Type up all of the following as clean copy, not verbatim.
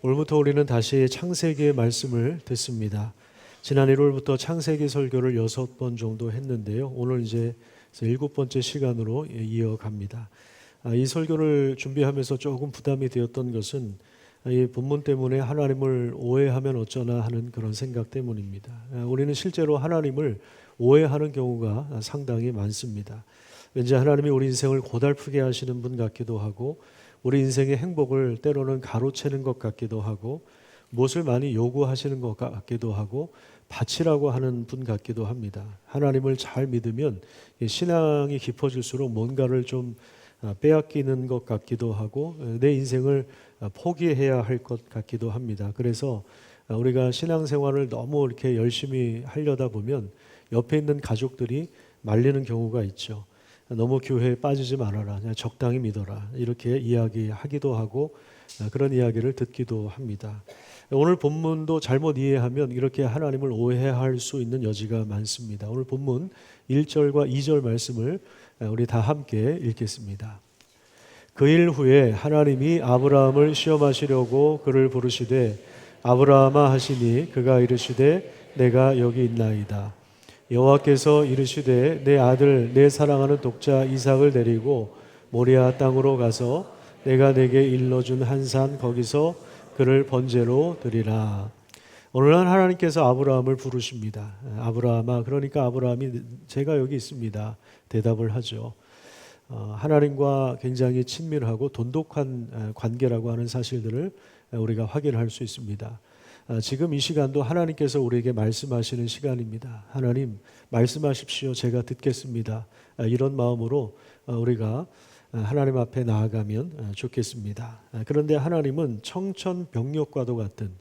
오늘부터 우리는 다시 창세기의 말씀을 듣습니다. 지난 1월부터 창세기 설교를 6번 정도 했는데요. 오늘 이제 7번째 시간으로 이어갑니다. 이 설교를 준비하면서 조금 부담이 되었던 것은 이 본문 때문에 하나님을 오해하면 어쩌나 하는 그런 생각 때문입니다. 우리는 실제로 하나님을 오해하는 경우가 상당히 많습니다. 왠지 하나님이 우리 인생을 고달프게 하시는 분 같기도 하고, 우리 인생의 행복을 때로는 가로채는 것 같기도 하고, 무엇을 많이 요구하시는 것 같기도 하고, 바치라고 하는 분 같기도 합니다. 하나님을 잘 믿으면 신앙이 깊어질수록 뭔가를 좀 빼앗기는 것 같기도 하고, 내 인생을 포기해야 할 것 같기도 합니다. 그래서 우리가 신앙생활을 너무 이렇게 열심히 하려다 보면 옆에 있는 가족들이 말리는 경우가 있죠. 너무 교회에 빠지지 말아라, 그냥 적당히 믿어라, 이렇게 이야기하기도 하고 그런 이야기를 듣기도 합니다. 오늘 본문도 잘못 이해하면 이렇게 하나님을 오해할 수 있는 여지가 많습니다. 오늘 본문 1절과 2절 말씀을 우리 다 함께 읽겠습니다. 그 일 후에 하나님이 아브라함을 시험하시려고 그를 부르시되 아브라함아 하시니 그가 이르시되 내가 여기 있나이다. 여호와께서 이르시되 내 아들 내 사랑하는 독자 이삭을 데리고 모리아 땅으로 가서 내가 내게 일러준 한 산 거기서 그를 번제로 드리라. 오늘날 하나님께서 아브라함을 부르십니다. 아브라함아, 그러니까 아브라함이 제가 여기 있습니다 대답을 하죠. 하나님과 굉장히 친밀하고 돈독한 관계라고 하는 사실들을 우리가 확인할 수 있습니다. 지금 이 시간도 하나님께서 우리에게 말씀하시는 시간입니다. 하나님 말씀하십시오, 제가 듣겠습니다. 이런 마음으로 우리가 하나님 앞에 나아가면 좋겠습니다. 그런데 하나님은 청천벽력과도 같은,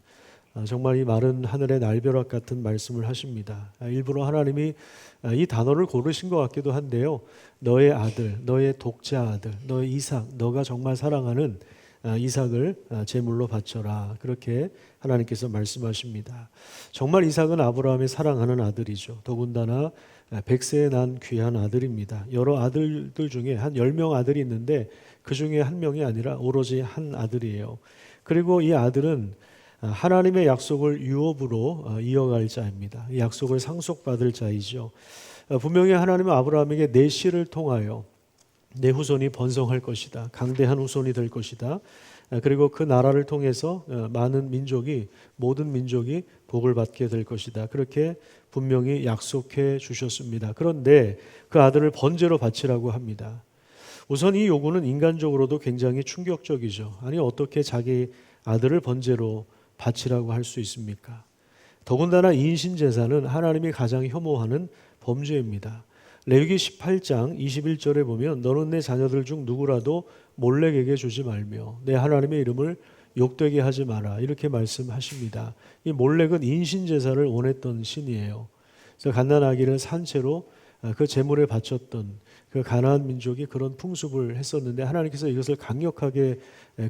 정말 이 마른 하늘의 날벼락 같은 말씀을 하십니다. 일부러 하나님이 이 단어를 고르신 것 같기도 한데요. 너의 아들, 너의 독자 아들, 너의 이삭, 너가 정말 사랑하는 이삭을 제물로 바쳐라. 그렇게 하나님께서 말씀하십니다. 정말 이삭은 아브라함이 사랑하는 아들이죠. 더군다나 100세에 난 귀한 아들입니다. 여러 아들들 중에 한 10명 아들이 있는데 그 중에 한 명이 아니라 오로지 한 아들이에요. 그리고 이 아들은 하나님의 약속을 유업으로 이어갈 자입니다. 이 약속을 상속받을 자이죠. 분명히 하나님은 아브라함에게 내 씨를 통하여 내 후손이 번성할 것이다, 강대한 후손이 될 것이다, 그리고 그 나라를 통해서 많은 민족이, 모든 민족이 복을 받게 될 것이다, 그렇게 분명히 약속해 주셨습니다. 그런데 그 아들을 번제로 바치라고 합니다. 우선 이 요구는 인간적으로도 굉장히 충격적이죠. 아니, 어떻게 자기 아들을 번제로 바치라고 할 수 있습니까? 더군다나 인신제사는 하나님이 가장 혐오하는 범죄입니다. 레위기 18장 21절에 보면 너는 내 자녀들 중 누구라도 몰렉에게 주지 말며 내 하나님의 이름을 욕되게 하지 마라, 이렇게 말씀하십니다. 이 몰렉은 인신제사를 원했던 신이에요. 그래서 갓난아기를 산채로 그 제물에 바쳤던 그 가나안 민족이 그런 풍습을 했었는데, 하나님께서 이것을 강력하게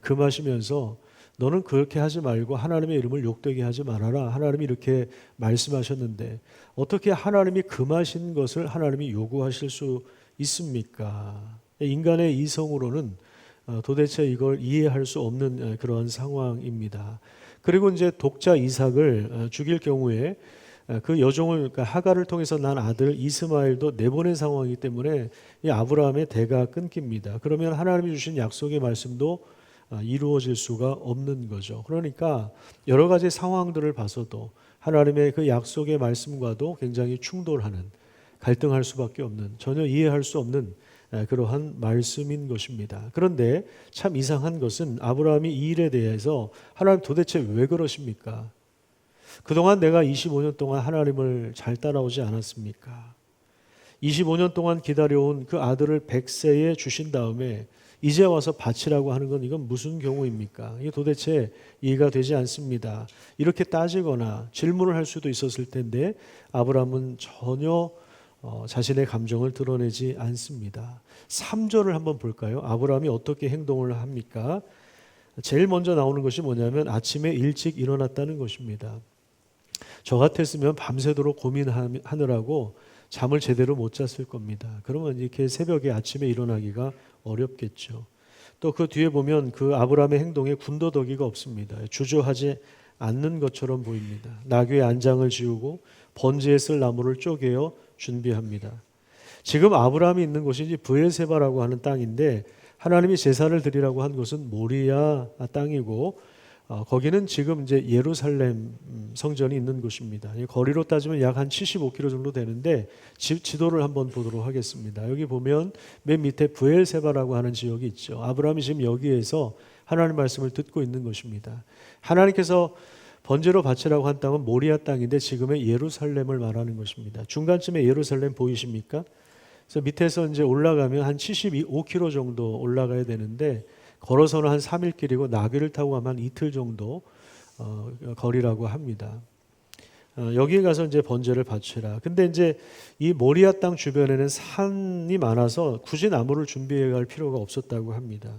금하시면서 너는 그렇게 하지 말고 하나님의 이름을 욕되게 하지 말아라, 하나님이 이렇게 말씀하셨는데 어떻게 하나님이 금하신 것을 하나님이 요구하실 수 있습니까? 인간의 이성으로는 도대체 이걸 이해할 수 없는 그런 상황입니다. 그리고 이제 독자 이삭을 죽일 경우에 그 여종을, 그러니까 하갈을 통해서 난 아들 이스마엘도 내보낸 상황이기 때문에 이 아브라함의 대가 끊깁니다. 그러면 하나님이 주신 약속의 말씀도 이루어질 수가 없는 거죠. 그러니까 여러 가지 상황들을 봐서도 하나님의 그 약속의 말씀과도 굉장히 충돌하는, 갈등할 수밖에 없는, 전혀 이해할 수 없는 그러한 말씀인 것입니다. 그런데 참 이상한 것은 아브라함이 이 일에 대해서 하나님 도대체 왜 그러십니까? 그동안 내가 25년 동안 하나님을 잘 따라오지 않았습니까? 25년 동안 기다려온 그 아들을 100세에 주신 다음에 이제 와서 바치라고 하는 건 이건 무슨 경우입니까? 이게 도대체 이해가 되지 않습니다. 이렇게 따지거나 질문을 할 수도 있었을 텐데 아브라함은 전혀 자신의 감정을 드러내지 않습니다. 3절을 한번 볼까요? 아브라함이 어떻게 행동을 합니까? 제일 먼저 나오는 것이 뭐냐면 아침에 일찍 일어났다는 것입니다. 저 같았으면 밤새도록 고민하느라고 잠을 제대로 못 잤을 겁니다. 그러면 이렇게 새벽에 아침에 일어나기가 어렵겠죠. 또 그 뒤에 보면 그 아브라함의 행동에 군더더기가 없습니다. 주저하지 않는 것처럼 보입니다. 나귀의 안장을 지우고 번제에 쓸 나무를 쪼개어 준비합니다. 지금 아브라함이 있는 곳이 브엘세바라고 하는 땅인데 하나님이 제사를 드리라고 한 곳은 모리아 땅이고 거기는 지금 이제 예루살렘 성전이 있는 곳입니다. 거리로 따지면 약 한 75km 정도 되는데 지도를 한번 보도록 하겠습니다. 여기 보면 맨 밑에 브엘세바라고 하는 지역이 있죠. 아브라함이 지금 여기에서 하나님 말씀을 듣고 있는 것입니다. 하나님께서 번제로 바치라고 한 땅은 모리아 땅인데 지금의 예루살렘을 말하는 것입니다. 중간쯤에 예루살렘 보이십니까? 그래서 밑에서 이제 올라가면 한 75km 정도 올라가야 되는데 걸어서는 한 3일 길이고 나귀를 타고 가면 한 이틀 정도 거리라고 합니다. 여기에 가서 이제 번제를 바치라. 근데 이제 이 모리아 땅 주변에는 산이 많아서 굳이 나무를 준비해 갈 필요가 없었다고 합니다.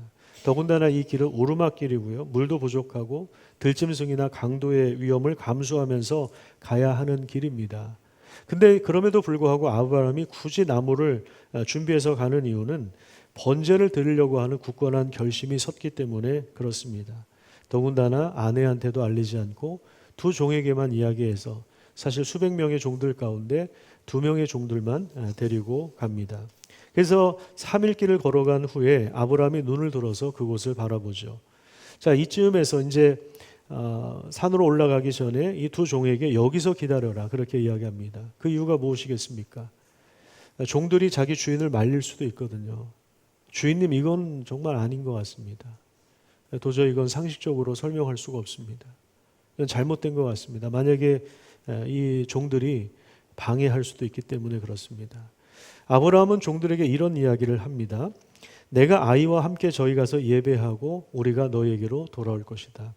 더군다나 이 길은 오르막길이고요. 물도 부족하고 들짐승이나 강도의 위험을 감수하면서 가야 하는 길입니다. 근데 그럼에도 불구하고 아브라함이 굳이 나무를 준비해서 가는 이유는 번제를 드리려고 하는 굳건한 결심이 섰기 때문에 그렇습니다. 더군다나 아내한테도 알리지 않고 두 종에게만 이야기해서 사실 수백 명의 종들 가운데 2명의 종들만 데리고 갑니다. 그래서 3일 길을 걸어간 후에 아브라함이 눈을 들어서 그곳을 바라보죠. 자, 이쯤에서 이제 산으로 올라가기 전에 이 두 종에게 여기서 기다려라 그렇게 이야기합니다. 그 이유가 무엇이겠습니까? 종들이 자기 주인을 말릴 수도 있거든요. 주인님 이건 정말 아닌 것 같습니다. 도저히 이건 상식적으로 설명할 수가 없습니다. 이건 잘못된 것 같습니다. 만약에 이 종들이 방해할 수도 있기 때문에 그렇습니다. 아브라함은 종들에게 이런 이야기를 합니다. 내가 아이와 함께 저희 가서 예배하고 우리가 너에게로 돌아올 것이다.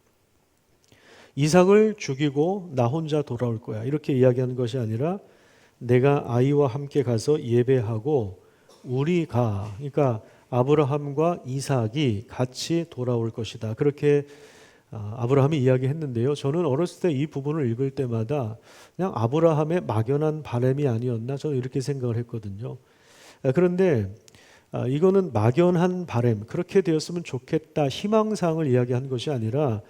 이삭을 죽이고 나 혼자 돌아올 거야. 이렇게 이야기하는 것이 아니라 내가 아이와 함께 가서 예배하고 우리가, 그러니까 아브라함과 이삭이 같이 돌아올 것이다. 그렇게 아브라함이 이야기했는데요. 저는 어렸을 때 이 부분을 읽을 때마다 그냥 아브라함의 막연한 바람이 아니었나 저는 이렇게 생각을 했거든요. 그런데 이거는 막연한 바람, 그렇게 되었으면 좋겠다 희망사항을 이야기한 것이 아니라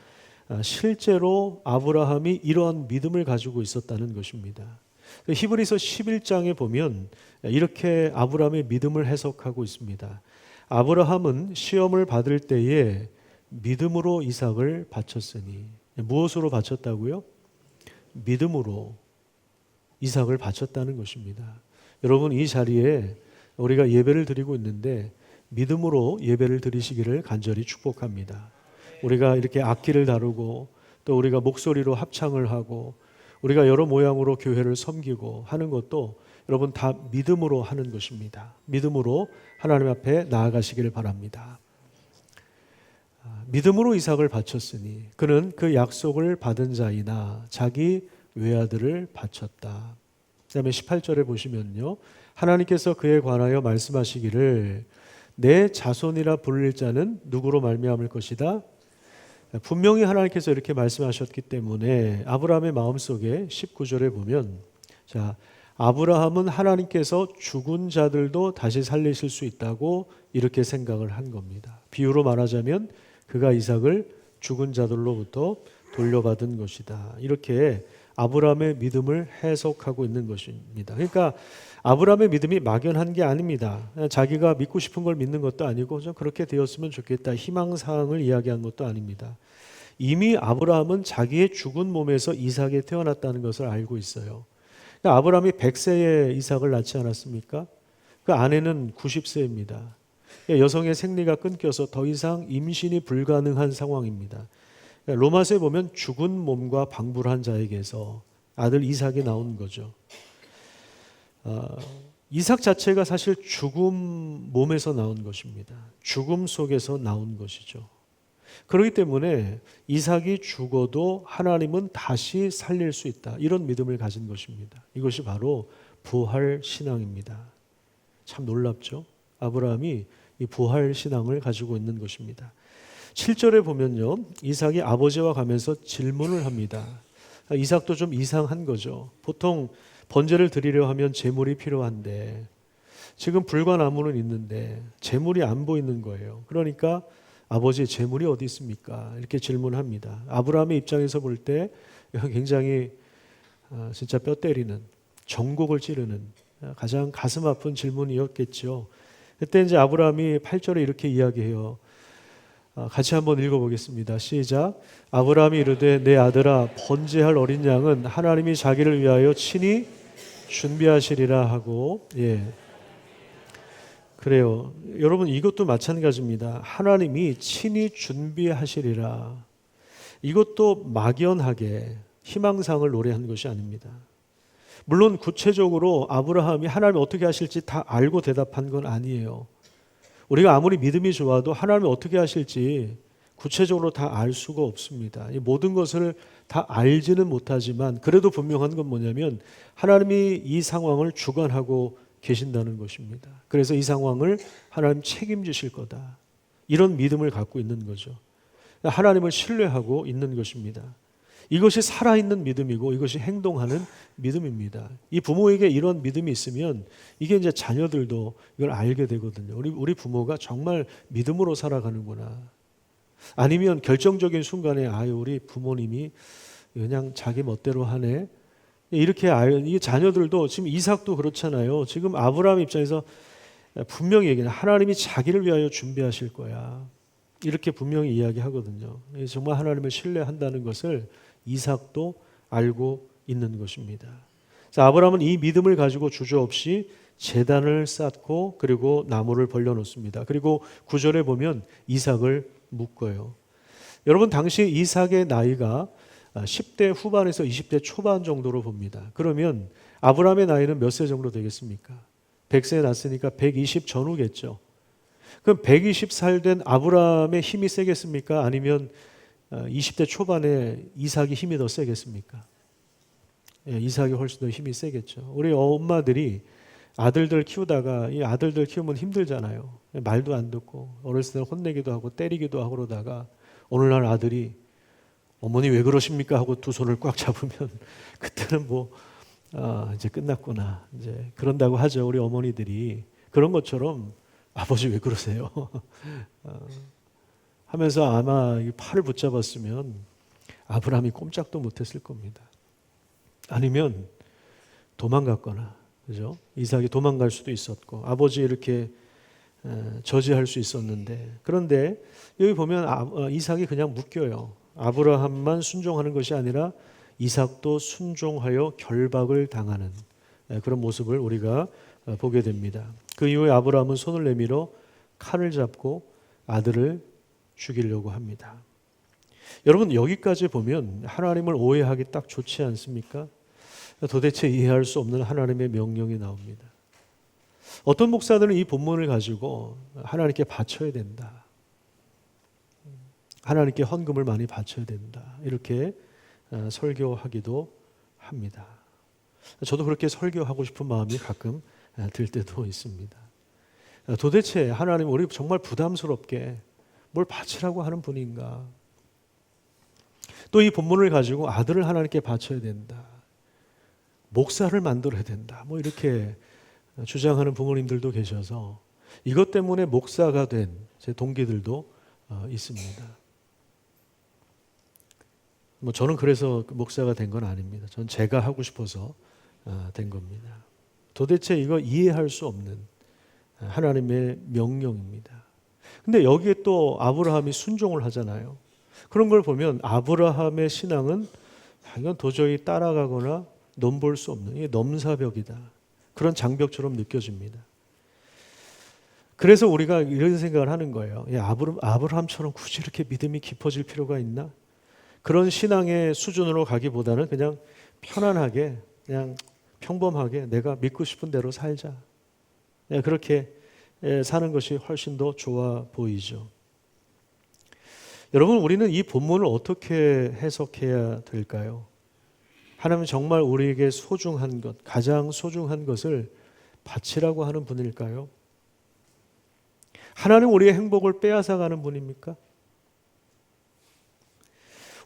실제로 아브라함이 이러한 믿음을 가지고 있었다는 것입니다. 히브리서 11장에 보면 이렇게 아브라함의 믿음을 해석하고 있습니다. 아브라함은 시험을 받을 때에 믿음으로 이삭을 바쳤으니. 무엇으로 바쳤다고요? 믿음으로 이삭을 바쳤다는 것입니다. 여러분, 이 자리에 우리가 예배를 드리고 있는데 믿음으로 예배를 드리시기를 간절히 축복합니다. 우리가 이렇게 악기를 다루고 또 우리가 목소리로 합창을 하고 우리가 여러 모양으로 교회를 섬기고 하는 것도 여러분 다 믿음으로 하는 것입니다. 믿음으로 하나님 앞에 나아가시기를 바랍니다. 믿음으로 이삭을 바쳤으니 그는 그 약속을 받은 자이나 자기 외아들을 바쳤다. 그 다음에 18절에 보시면요. 하나님께서 그에 관하여 말씀하시기를 내 자손이라 불릴 자는 누구로 말미암을 것이다. 분명히 하나님께서 이렇게 말씀하셨기 때문에 아브라함의 마음속에 19절에 보면 자, 아브라함은 하나님께서 죽은 자들도 다시 살리실 수 있다고 이렇게 생각을 한 겁니다. 비유로 말하자면 그가 이삭을 죽은 자들로부터 돌려받은 것이다. 이렇게 아브라함의 믿음을 해석하고 있는 것입니다. 그러니까 아브라함의 믿음이 막연한 게 아닙니다. 자기가 믿고 싶은 걸 믿는 것도 아니고 좀 그렇게 되었으면 좋겠다 희망사항을 이야기한 것도 아닙니다. 이미 아브라함은 자기의 죽은 몸에서 이삭이 태어났다는 것을 알고 있어요. 그러니까 아브라함이 100세에 이삭을 낳지 않았습니까? 그 아내는 90세입니다. 여성의 생리가 끊겨서 더 이상 임신이 불가능한 상황입니다. 로마서에 보면 죽은 몸과 방불한 자에게서 아들 이삭이 나온 거죠. 이삭 자체가 사실 죽음 몸에서 나온 것입니다. 죽음 속에서 나온 것이죠. 그렇기 때문에 이삭이 죽어도 하나님은 다시 살릴 수 있다. 이런 믿음을 가진 것입니다. 이것이 바로 부활 신앙입니다. 참 놀랍죠? 아브라함이 이 부활 신앙을 가지고 있는 것입니다. 7절에 보면요. 이삭이 아버지와 가면서 질문을 합니다. 이삭도 좀 이상한 거죠. 보통 번제를 드리려 하면 제물이 필요한데 지금 불과 나무는 있는데 제물이 안 보이는 거예요. 그러니까 아버지의 재물이 어디 있습니까? 이렇게 질문합니다. 아브라함의 입장에서 볼 때 굉장히 진짜 뼈 때리는, 전곡을 찌르는 가장 가슴 아픈 질문이었겠죠. 그때 이제 아브라함이 8절에 이렇게 이야기해요. 같이 한번 읽어보겠습니다. 시작. 아브라함이 이르되 내 아들아 번제할 어린 양은 하나님이 자기를 위하여 친히 준비하시리라 하고, 그래요. 여러분 이것도 마찬가지입니다. 하나님이 친히 준비하시리라. 이것도 막연하게 희망상을 노래한 것이 아닙니다. 물론 구체적으로 아브라함이 하나님이 어떻게 하실지 다 알고 대답한 건 아니에요. 우리가 아무리 믿음이 좋아도 하나님이 어떻게 하실지 구체적으로 다 알 수가 없습니다. 이 모든 것을 다 알지는 못하지만 그래도 분명한 건 뭐냐면 하나님이 이 상황을 주관하고 계신다는 것입니다. 그래서 이 상황을 하나님 책임지실 거다. 이런 믿음을 갖고 있는 거죠. 하나님을 신뢰하고 있는 것입니다. 이것이 살아있는 믿음이고 이것이 행동하는 믿음입니다. 이 부모에게 이런 믿음이 있으면 이게 이제 자녀들도 이걸 알게 되거든요. 우리 부모가 정말 믿음으로 살아가는구나. 아니면 결정적인 순간에 우리 부모님이 그냥 자기 멋대로 하네. 이렇게 이 자녀들도 지금 이삭도 그렇잖아요. 지금 아브라함 입장에서 분명히 얘기해요. 하나님이 자기를 위하여 준비하실 거야. 이렇게 분명히 이야기하거든요. 정말 하나님을 신뢰한다는 것을 이삭도 알고 있는 것입니다. 그래서 아브라함은 이 믿음을 가지고 주저없이 제단을 쌓고 그리고 나무를 벌려놓습니다. 그리고 9절에 보면 이삭을 묶어요. 여러분 당시 이삭의 나이가 10대 후반에서 20대 초반 정도로 봅니다. 그러면 아브라함의 나이는 몇 세 정도 되겠습니까? 100세 났으니까 120 전후겠죠. 그럼 120살 된 아브라함의 힘이 세겠습니까? 아니면 20대 초반에 이삭이 힘이 더 세겠습니까? 이삭이 훨씬 더 힘이 세겠죠. 우리 엄마들이 아들들 키우다가 이 아들들 키우면 힘들잖아요. 말도 안 듣고 어렸을 때 혼내기도 하고 때리기도 하고 그러다가 오늘날 아들이 어머니 왜 그러십니까? 하고 두 손을 꽉 잡으면 그때는 이제 끝났구나. 이제 그런다고 하죠. 우리 어머니들이. 그런 것처럼 아버지 왜 그러세요? 하면서 아마 팔을 붙잡았으면 아브라함이 꼼짝도 못했을 겁니다. 아니면 도망갔거나, 그죠? 이삭이 도망갈 수도 있었고, 아버지 이렇게 저지할 수 있었는데, 그런데 여기 보면 이삭이 그냥 묶여요. 아브라함만 순종하는 것이 아니라 이삭도 순종하여 결박을 당하는 그런 모습을 우리가 보게 됩니다. 그 이후에 아브라함은 손을 내밀어 칼을 잡고 아들을 죽이려고 합니다. 여러분 여기까지 보면 하나님을 오해하기 딱 좋지 않습니까? 도대체 이해할 수 없는 하나님의 명령이 나옵니다. 어떤 목사들은 이 본문을 가지고 하나님께 바쳐야 된다. 하나님께 헌금을 많이 바쳐야 된다. 이렇게 설교하기도 합니다. 저도 그렇게 설교하고 싶은 마음이 가끔 들 때도 있습니다. 도대체 하나님 우리 정말 부담스럽게 뭘 바치라고 하는 분인가? 또 이 본문을 가지고 아들을 하나님께 바쳐야 된다. 목사를 만들어야 된다. 이렇게 주장하는 부모님들도 계셔서 이것 때문에 목사가 된 제 동기들도 있습니다. 저는 그래서 목사가 된 건 아닙니다. 전 제가 하고 싶어서 된 겁니다. 도대체 이거 이해할 수 없는 하나님의 명령입니다. 근데 여기에 또 아브라함이 순종을 하잖아요. 그런 걸 보면 아브라함의 신앙은 이건 도저히 따라가거나 넘볼 수 없는 이게 넘사벽이다. 그런 장벽처럼 느껴집니다. 그래서 우리가 이런 생각을 하는 거예요. 아브라함처럼 굳이 이렇게 믿음이 깊어질 필요가 있나? 그런 신앙의 수준으로 가기보다는 그냥 편안하게 그냥 평범하게 내가 믿고 싶은 대로 살자. 그렇게 사는 것이 훨씬 더 좋아 보이죠. 여러분 우리는 이 본문을 어떻게 해석해야 될까요? 하나님은 정말 우리에게 소중한 것, 가장 소중한 것을 바치라고 하는 분일까요? 하나님 우리의 행복을 빼앗아가는 분입니까?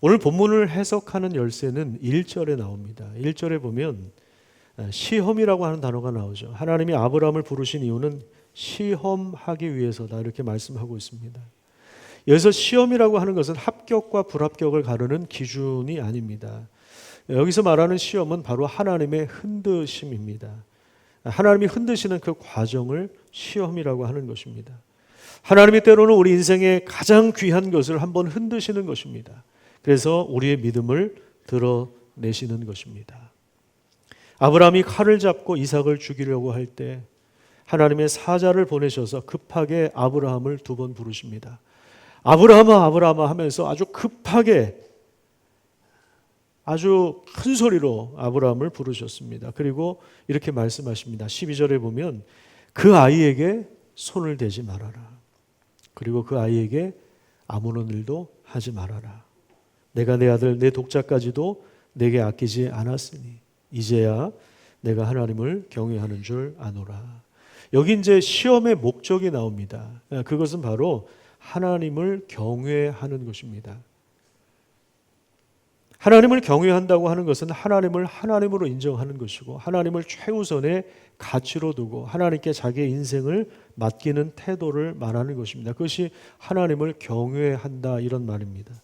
오늘 본문을 해석하는 열쇠는 1절에 나옵니다. 1절에 보면 시험이라고 하는 단어가 나오죠. 하나님이 아브라함을 부르신 이유는 시험하기 위해서다 이렇게 말씀하고 있습니다. 여기서 시험이라고 하는 것은 합격과 불합격을 가르는 기준이 아닙니다. 여기서 말하는 시험은 바로 하나님의 흔드심입니다. 하나님이 흔드시는 그 과정을 시험이라고 하는 것입니다. 하나님이 때로는 우리 인생의 가장 귀한 것을 한번 흔드시는 것입니다. 그래서 우리의 믿음을 드러내시는 것입니다. 아브라함이 칼을 잡고 이삭을 죽이려고 할 때 하나님의 사자를 보내셔서 급하게 아브라함을 2번 부르십니다. 아브라함아 아브라함아 하면서 아주 급하게 아주 큰 소리로 아브라함을 부르셨습니다. 그리고 이렇게 말씀하십니다. 12절에 보면 그 아이에게 손을 대지 말아라. 그리고 그 아이에게 아무런 일도 하지 말아라. 내가 내 아들 내 독자까지도 내게 아끼지 않았으니 이제야 내가 하나님을 경외하는 줄 아노라. 여기 이제 시험의 목적이 나옵니다. 그것은 바로 하나님을 경외하는 것입니다. 하나님을 경외한다고 하는 것은 하나님을 하나님으로 인정하는 것이고 하나님을 최우선의 가치로 두고 하나님께 자기의 인생을 맡기는 태도를 말하는 것입니다. 그것이 하나님을 경외한다 이런 말입니다.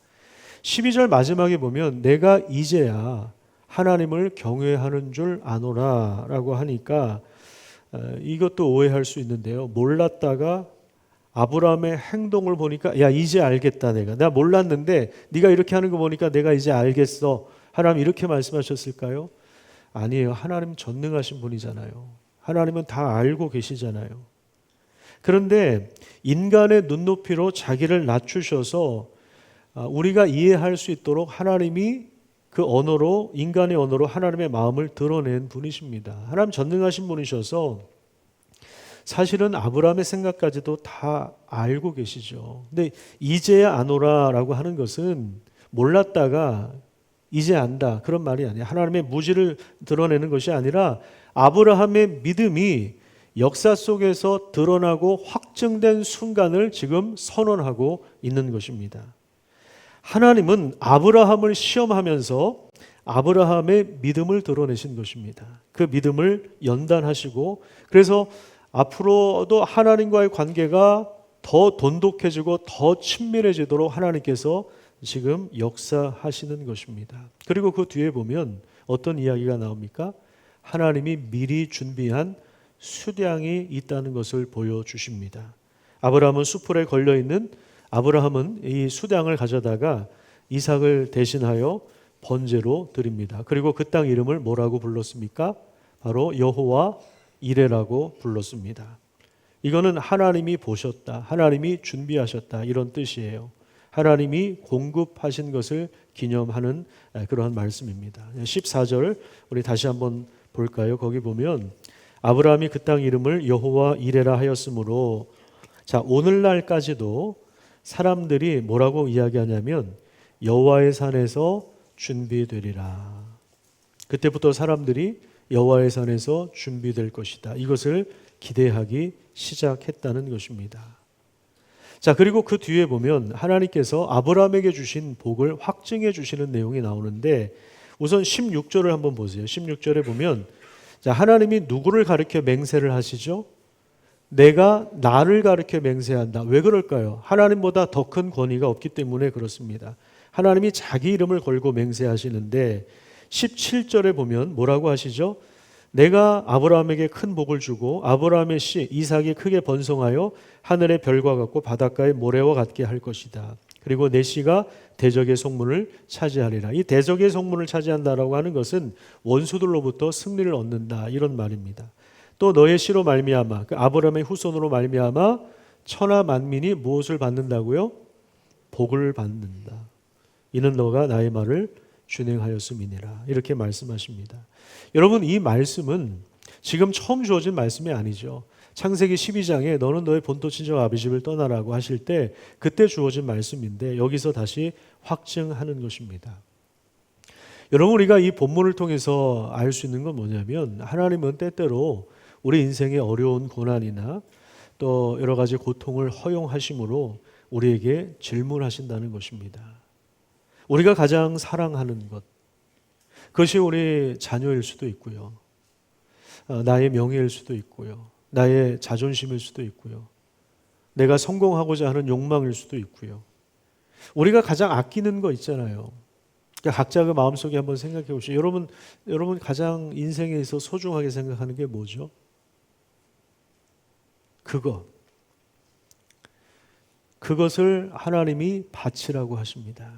12절 마지막에 보면 내가 이제야 하나님을 경외하는 줄 아노라 라고 하니까 이것도 오해할 수 있는데요. 몰랐다가 아브라함의 행동을 보니까 야 이제 알겠다 내가 몰랐는데 네가 이렇게 하는 거 보니까 내가 이제 알겠어. 하나님 이렇게 말씀하셨을까요? 아니에요. 하나님 전능하신 분이잖아요. 하나님은 다 알고 계시잖아요. 그런데 인간의 눈높이로 자기를 낮추셔서 우리가 이해할 수 있도록 하나님이 그 언어로 인간의 언어로 하나님의 마음을 드러낸 분이십니다. 하나님 전능하신 분이셔서 사실은 아브라함의 생각까지도 다 알고 계시죠. 근데 이제야 아노라라고 하는 것은 몰랐다가 이제 안다 그런 말이 아니에요. 하나님의 무지를 드러내는 것이 아니라 아브라함의 믿음이 역사 속에서 드러나고 확증된 순간을 지금 선언하고 있는 것입니다. 하나님은 아브라함을 시험하면서 아브라함의 믿음을 드러내신 것입니다. 그 믿음을 연단하시고 그래서 앞으로도 하나님과의 관계가 더 돈독해지고 더 친밀해지도록 하나님께서 지금 역사하시는 것입니다. 그리고 그 뒤에 보면 어떤 이야기가 나옵니까? 하나님이 미리 준비한 수량이 있다는 것을 보여주십니다. 아브라함은 숯불에 걸려있는 아브라함은 이 수량을 가져다가 이삭을 대신하여 번제로 드립니다. 그리고 그 땅 이름을 뭐라고 불렀습니까? 바로 여호와 이레라고 불렀습니다. 이거는 하나님이 보셨다, 하나님이 준비하셨다 이런 뜻이에요. 하나님이 공급하신 것을 기념하는 그러한 말씀입니다. 14절 우리 다시 한번 볼까요? 거기 보면 아브라함이 그 땅 이름을 여호와 이레라 하였으므로 자 오늘날까지도 사람들이 뭐라고 이야기하냐면 여호와의 산에서 준비되리라. 그때부터 사람들이 여호와의 산에서 준비될 것이다. 이것을 기대하기 시작했다는 것입니다. 자, 그리고 그 뒤에 보면 하나님께서 아브라함에게 주신 복을 확증해 주시는 내용이 나오는데 우선 16절을 한번 보세요. 16절에 보면 자, 하나님이 누구를 가리켜 맹세를 하시죠? 내가 나를 가리켜 맹세한다. 왜 그럴까요? 하나님보다 더 큰 권위가 없기 때문에 그렇습니다. 하나님이 자기 이름을 걸고 맹세하시는데 17절에 보면 뭐라고 하시죠? 내가 아브라함에게 큰 복을 주고 아브라함의 씨 이삭이 크게 번성하여 하늘의 별과 같고 바닷가의 모래와 같게 할 것이다. 그리고 내 씨가 대적의 성문을 차지하리라. 이 대적의 성문을 차지한다라고 하는 것은 원수들로부터 승리를 얻는다 이런 말입니다. 또 너의 씨로 말미암아 그 아브라함의 후손으로 말미암아 천하 만민이 무엇을 받는다고요? 복을 받는다. 이는 너가 나의 말을 준행하였음이니라. 이렇게 말씀하십니다. 여러분 이 말씀은 지금 처음 주어진 말씀이 아니죠. 창세기 12장에 너는 너의 본토 친정 아비 집을 떠나라고 하실 때 그때 주어진 말씀인데 여기서 다시 확증하는 것입니다. 여러분 우리가 이 본문을 통해서 알 수 있는 건 뭐냐면 하나님은 때때로 우리 인생의 어려운 고난이나 또 여러 가지 고통을 허용하심으로 우리에게 질문하신다는 것입니다. 우리가 가장 사랑하는 것, 그것이 우리 자녀일 수도 있고요. 나의 명예일 수도 있고요. 나의 자존심일 수도 있고요. 내가 성공하고자 하는 욕망일 수도 있고요. 우리가 가장 아끼는 거 있잖아요. 그러니까 각자 그 마음속에 한번 생각해 보시죠. 여러분 가장 인생에 있어 소중하게 생각하는 게 뭐죠? 그것을 하나님이 바치라고 하십니다.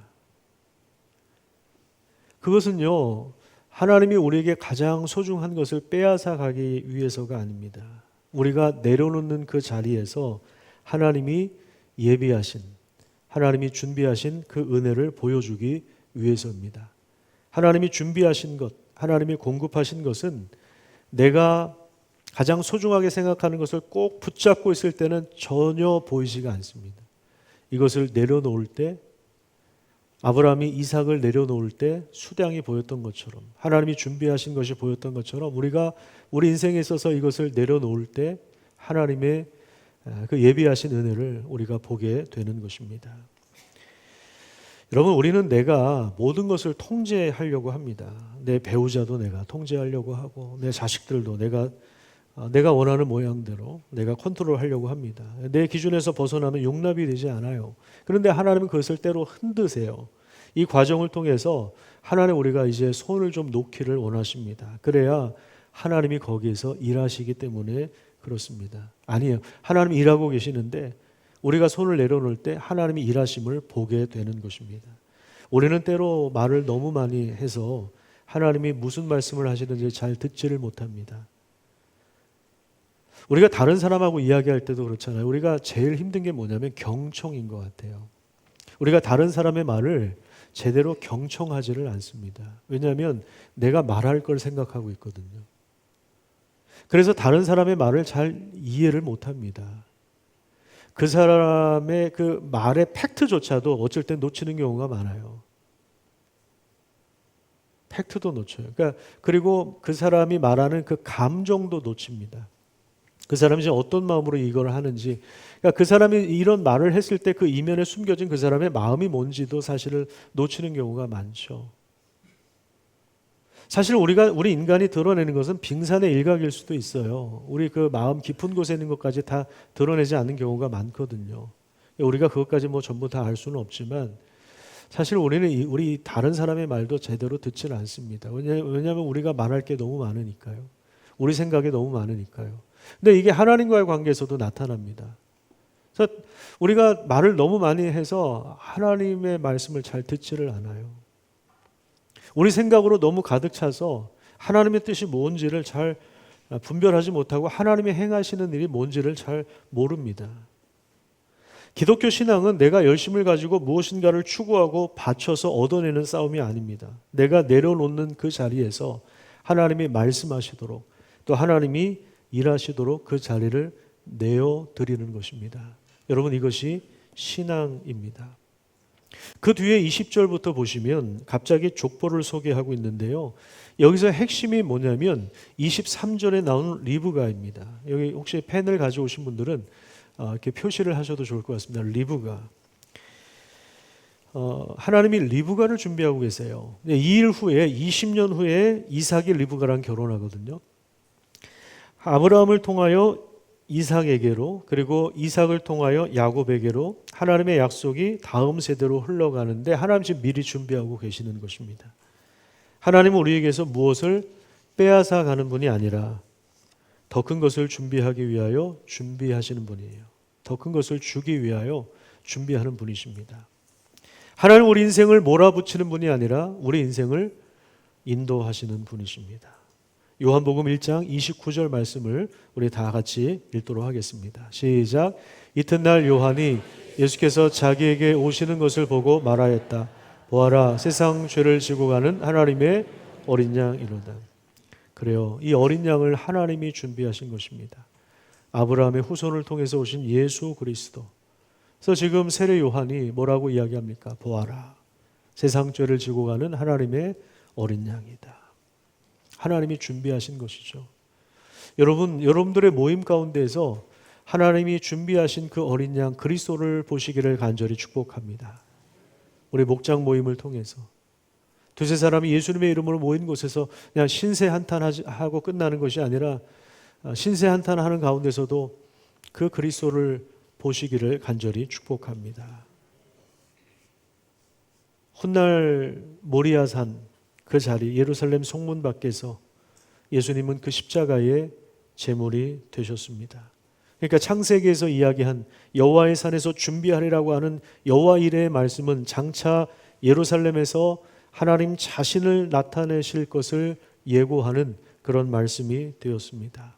그것은요, 하나님이 우리에게 가장 소중한 것을 빼앗아 가기 위해서가 아닙니다. 우리가 내려놓는 그 자리에서 하나님이 예비하신, 하나님이 준비하신 그 은혜를 보여주기 위해서입니다. 하나님이 준비하신 것, 하나님이 공급하신 것은 내가 가장 소중하게 생각하는 것을 꼭 붙잡고 있을 때는 전혀 보이지가 않습니다. 이것을 내려놓을 때, 아브라함이 이삭을 내려놓을 때 수량이 보였던 것처럼, 하나님이 준비하신 것이 보였던 것처럼 우리가 우리 인생에 있어서 이것을 내려놓을 때 하나님의 그 예비하신 은혜를 우리가 보게 되는 것입니다. 여러분, 우리는 내가 모든 것을 통제하려고 합니다. 내 배우자도 내가 통제하려고 하고, 내 자식들도 내가 원하는 모양대로 내가 컨트롤하려고 합니다. 내 기준에서 벗어나면 용납이 되지 않아요. 그런데 하나님은 그것을 때로 흔드세요. 이 과정을 통해서 하나님 우리가 이제 손을 좀 놓기를 원하십니다. 그래야 하나님이 거기에서 일하시기 때문에 그렇습니다. 아니에요. 하나님이 일하고 계시는데 우리가 손을 내려놓을 때 하나님이 일하심을 보게 되는 것입니다. 우리는 때로 말을 너무 많이 해서 하나님이 무슨 말씀을 하시는지 잘 듣지를 못합니다. 우리가 다른 사람하고 이야기할 때도 그렇잖아요. 우리가 제일 힘든 게 뭐냐면 경청인 것 같아요. 우리가 다른 사람의 말을 제대로 경청하지를 않습니다. 왜냐하면 내가 말할 걸 생각하고 있거든요. 그래서 다른 사람의 말을 잘 이해를 못합니다. 그 사람의 그 말의 팩트조차도 어쩔 땐 놓치는 경우가 많아요. 팩트도 놓쳐요. 그리고 그 사람이 말하는 그 감정도 놓칩니다. 그 사람이 어떤 마음으로 이걸 하는지, 그 사람이 이런 말을 했을 때 그 이면에 숨겨진 그 사람의 마음이 뭔지도 사실을 놓치는 경우가 많죠. 사실 우리 인간이 드러내는 것은 빙산의 일각일 수도 있어요. 우리 그 마음 깊은 곳에 있는 것까지 다 드러내지 않는 경우가 많거든요. 우리가 그것까지 전부 다 알 수는 없지만 사실 우리 다른 사람의 말도 제대로 듣지는 않습니다. 왜냐하면 우리가 말할 게 너무 많으니까요. 우리 생각이 너무 많으니까요. 근데 이게 하나님과의 관계에서도 나타납니다. 그래서 우리가 말을 너무 많이 해서 하나님의 말씀을 잘 듣지를 않아요. 우리 생각으로 너무 가득 차서 하나님의 뜻이 뭔지를 잘 분별하지 못하고 하나님이 행하시는 일이 뭔지를 잘 모릅니다. 기독교 신앙은 내가 열심을 가지고 무엇인가를 추구하고 바쳐서 얻어내는 싸움이 아닙니다. 내가 내려놓는 그 자리에서 하나님이 말씀하시도록, 또 하나님이 일하시도록 그 자리를 내어드리는 것입니다. 여러분, 이것이 신앙입니다. 그 뒤에 20절부터 보시면 갑자기 족보를 소개하고 있는데요. 여기서 핵심이 뭐냐면 23절에 나오는 리브가입니다. 여기 혹시 펜을 가져오신 분들은 이렇게 표시를 하셔도 좋을 것 같습니다. 리브가. 하나님이 리브가를 준비하고 계세요. 이 일 후에 20년 후에 이삭이 리브가랑 결혼하거든요. 아브라함을 통하여 이삭에게로, 그리고 이삭을 통하여 야곱에게로 하나님의 약속이 다음 세대로 흘러가는데 하나님 지금 미리 준비하고 계시는 것입니다. 하나님은 우리에게서 무엇을 빼앗아 가는 분이 아니라 더 큰 것을 준비하기 위하여 준비하시는 분이에요. 더 큰 것을 주기 위하여 준비하는 분이십니다. 하나님 우리 인생을 몰아붙이는 분이 아니라 우리 인생을 인도하시는 분이십니다. 요한복음 1장 29절 말씀을 우리 다 같이 읽도록 하겠습니다. 시작. 이튿날 요한이 예수께서 자기에게 오시는 것을 보고 말하였다. 보아라, 세상 죄를 지고 가는 하나님의 어린 양이로다. 그래요. 이 어린 양을 하나님이 준비하신 것입니다. 아브라함의 후손을 통해서 오신 예수 그리스도. 그래서 지금 세례 요한이 뭐라고 이야기합니까? 보아라, 세상 죄를 지고 가는 하나님의 어린 양이다. 하나님이 준비하신 것이죠. 여러분들의 모임 가운데에서 하나님이 준비하신 그 어린 양 그리스도를 보시기를 간절히 축복합니다. 우리 목장 모임을 통해서 두세 사람이 예수님의 이름으로 모인 곳에서 그냥 신세 한탄하고 끝나는 것이 아니라 신세 한탄하는 가운데서도 그 그리스도를 보시기를 간절히 축복합니다. 훗날 모리아산 그 자리 예루살렘 성문 밖에서 예수님은 그 십자가의 제물이 되셨습니다. 그러니까 창세기에서 이야기한 여호와의 산에서 준비하리라고 하는 여호와 이레의 말씀은 장차 예루살렘에서 하나님 자신을 나타내실 것을 예고하는 그런 말씀이 되었습니다.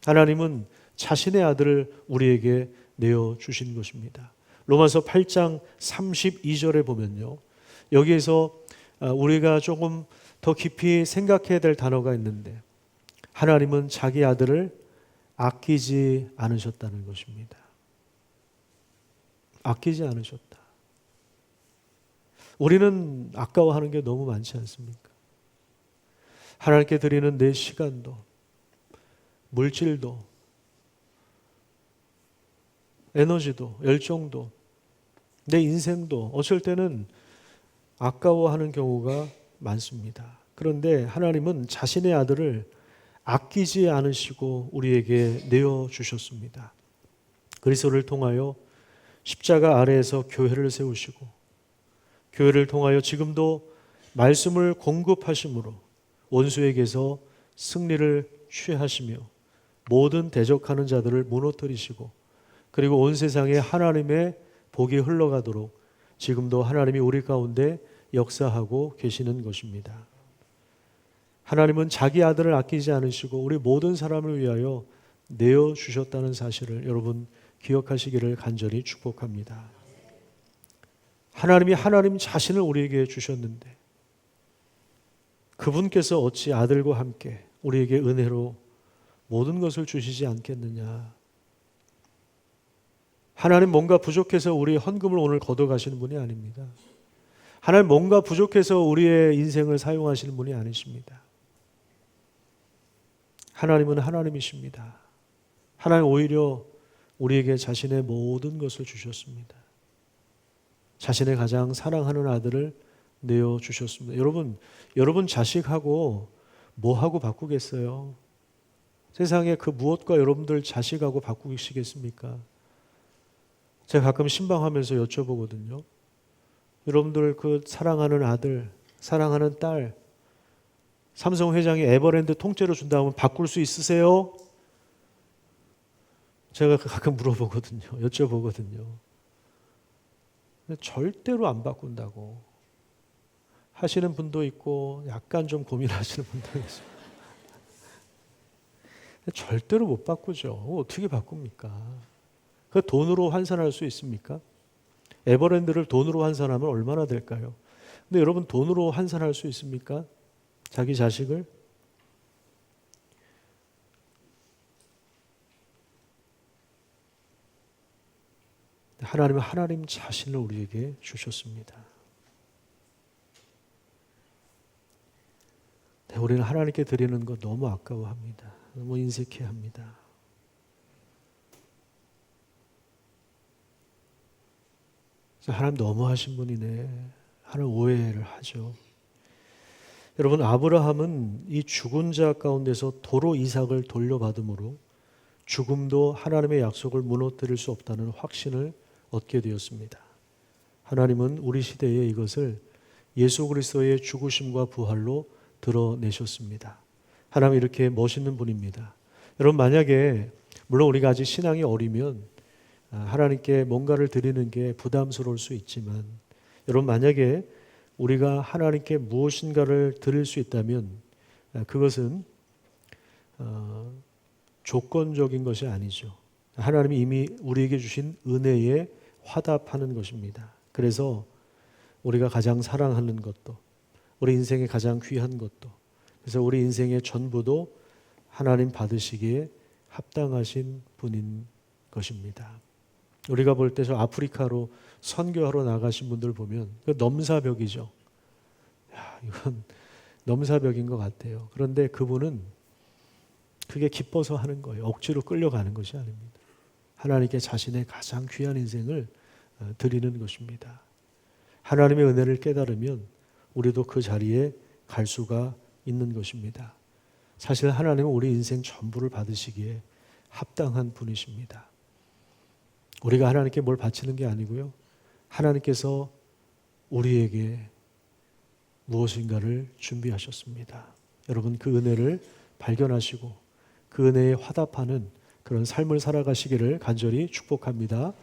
하나님은 자신의 아들을 우리에게 내어주신 것입니다. 로마서 8장 32절에 보면요, 여기에서 우리가 조금 더 깊이 생각해야 될 단어가 있는데, 하나님은 자기 아들을 아끼지 않으셨다는 것입니다. 아끼지 않으셨다. 우리는 아까워하는 게 너무 많지 않습니까? 하나님께 드리는 내 시간도, 물질도, 에너지도, 열정도, 내 인생도 어쩔 때는 아까워하는 경우가 많습니다. 그런데 하나님은 자신의 아들을 아끼지 않으시고 우리에게 내어주셨습니다. 그리스도를 통하여 십자가 아래에서 교회를 세우시고, 교회를 통하여 지금도 말씀을 공급하심으로 원수에게서 승리를 취하시며 모든 대적하는 자들을 무너뜨리시고, 그리고 온 세상에 하나님의 복이 흘러가도록 지금도 하나님이 우리 가운데 역사하고 계시는 것입니다. 하나님은 자기 아들을 아끼지 않으시고 우리 모든 사람을 위하여 내어주셨다는 사실을 여러분 기억하시기를 간절히 축복합니다. 하나님이 하나님 자신을 우리에게 주셨는데 그분께서 어찌 아들과 함께 우리에게 은혜로 모든 것을 주시지 않겠느냐. 하나님 뭔가 부족해서 우리 헌금을 오늘 걷어가시는 분이 아닙니다. 하나님 뭔가 부족해서 우리의 인생을 사용하시는 분이 아니십니다. 하나님은 하나님이십니다. 하나님 오히려 우리에게 자신의 모든 것을 주셨습니다. 자신의 가장 사랑하는 아들을 내어주셨습니다. 여러분 자식하고 뭐하고 바꾸겠어요? 세상에 그 무엇과 여러분들 자식하고 바꾸시겠습니까? 제가 가끔 신방하면서 여쭤보거든요. 여러분들 그 사랑하는 아들, 사랑하는 딸, 삼성 회장이 에버랜드 통째로 준다면 바꿀 수 있으세요? 제가 가끔 물어보거든요. 여쭤보거든요. 근데 절대로 안 바꾼다고 하시는 분도 있고 약간 좀 고민하시는 분도 있어요. 절대로 못 바꾸죠. 어떻게 바꿉니까? 그 돈으로 환산할 수 있습니까? 에버랜드를 돈으로 환산하면 얼마나 될까요? 근데 여러분 돈으로 환산할 수 있습니까? 자기 자식을? 하나님은 하나님 자신을 우리에게 주셨습니다. 우리는 하나님께 드리는 거 너무 아까워합니다. 너무 인색해합니다. 하나님 너무하신 분이네 하는 오해를 하죠. 여러분 아브라함은 이 죽은 자 가운데서 도로 이삭을 돌려받음으로 죽음도 하나님의 약속을 무너뜨릴 수 없다는 확신을 얻게 되었습니다. 하나님은 우리 시대에 이것을 예수 그리스도의 죽으심과 부활로 드러내셨습니다. 하나님 이렇게 멋있는 분입니다. 여러분 만약에 물론 우리가 아직 신앙이 어리면 하나님께 뭔가를 드리는 게 부담스러울 수 있지만 여러분 만약에 우리가 하나님께 무엇인가를 드릴 수 있다면 그것은 조건적인 것이 아니죠. 하나님이 이미 우리에게 주신 은혜에 화답하는 것입니다. 그래서 우리가 가장 사랑하는 것도 우리 인생의 가장 귀한 것도 그래서 우리 인생의 전부도 하나님 받으시기에 합당하신 분인 것입니다. 우리가 볼 때 저 아프리카로 선교하러 나가신 분들 보면 넘사벽이죠. 이건 넘사벽인 것 같아요. 그런데 그분은 그게 기뻐서 하는 거예요. 억지로 끌려가는 것이 아닙니다. 하나님께 자신의 가장 귀한 인생을 드리는 것입니다. 하나님의 은혜를 깨달으면 우리도 그 자리에 갈 수가 있는 것입니다. 사실 하나님은 우리 인생 전부를 받으시기에 합당한 분이십니다. 우리가 하나님께 뭘 바치는 게 아니고요. 하나님께서 우리에게 무엇인가를 준비하셨습니다. 여러분 그 은혜를 발견하시고 그 은혜에 화답하는 그런 삶을 살아가시기를 간절히 축복합니다.